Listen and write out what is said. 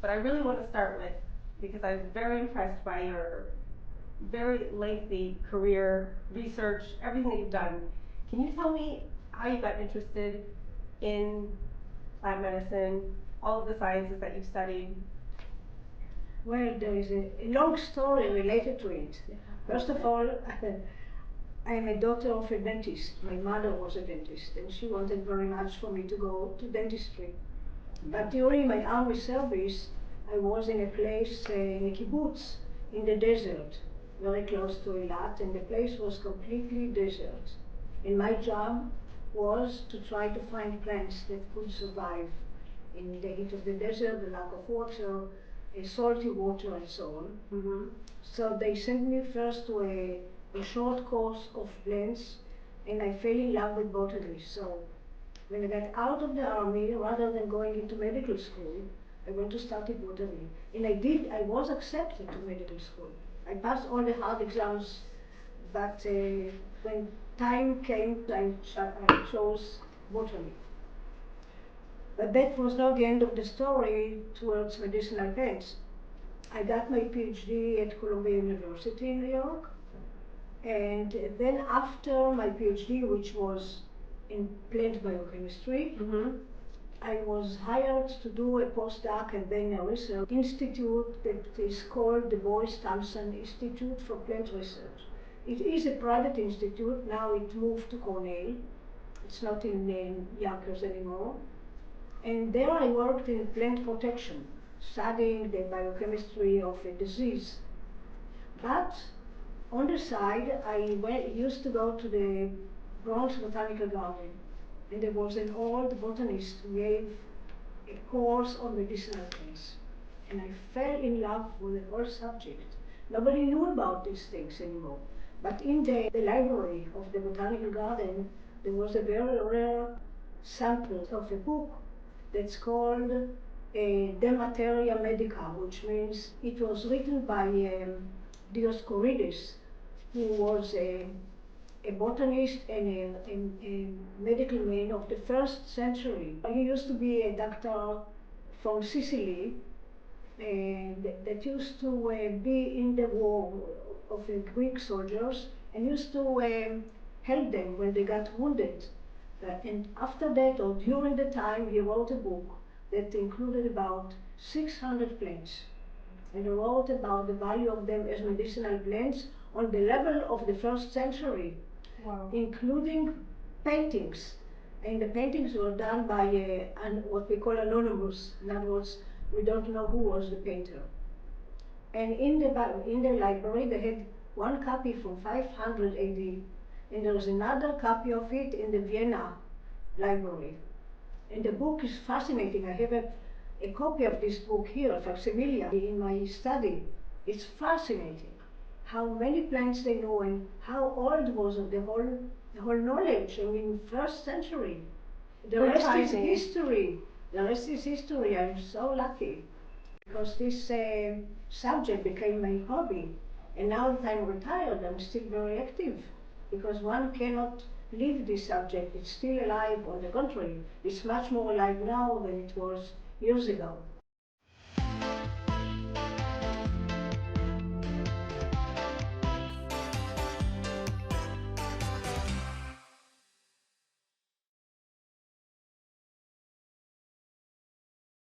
but I really want to start with, because I was very impressed by your very lengthy career, research, everything that you've done. Can you tell me how you got interested in plant medicine, all of the sciences that you've studied? Well, there is a long story related to it. First of all, I am a daughter of a dentist. My mother was a dentist, and she wanted very much for me to go to dentistry. But during my army service, I was in a place, in a kibbutz, in the desert, very close to Eilat, and the place was completely desert. And my job was to try to find plants that could survive in the heat of the desert, the lack of water, salty water, and so on. Mm-hmm. So they sent me first to a short course of plants, and I fell in love with botany. So when I got out of the army, rather than going into medical school, I went to study botany. And I was accepted to medical school. I passed all the hard exams, but when time came, I chose botany. But that was not the end of the story towards medicinal plants. I got my PhD at Columbia University in New York. And then after my PhD, which was in plant biochemistry, Mm-hmm. I was hired to do a postdoc and then a research institute that is called the Boris Thompson Institute for Plant Research. It is a private institute. Now it moved to Cornell. It's not in Yonkers anymore. And there I worked in plant protection, studying the biochemistry of a disease. But on the side, used to go to the Bronx Botanical Garden, and there was an old botanist who gave a course on medicinal plants. And I fell in love with the whole subject. Nobody knew about these things anymore. But in the library of the Botanical Garden, there was a very rare sample of a book that's called De Materia Medica, which means it was written by Dioscorides, who was a botanist and a medical man of the first century. He used to be a doctor from Sicily, and that used to be in the war of the Greek soldiers, and used to help them when they got wounded. And after that, or during the time, he wrote a book that included about 600 plants. And he wrote about the value of them as medicinal plants on the level of the first century. Wow. Including paintings. And the paintings were done by what we call anonymous. In other words, we don't know who was the painter. And in the library, they had one copy from 500 AD, and there was another copy of it in the Vienna library. And the book is fascinating. I have a copy of this book here, a facsimile, in my study. It's fascinating how many plants they know and how old was the whole knowledge. I mean, first century. The rest is history. The rest is history. I'm so lucky because this subject became my hobby. And now that I'm retired, I'm still very active because one cannot leave this subject. It's still alive. On the contrary, it's much more alive now than it was years ago.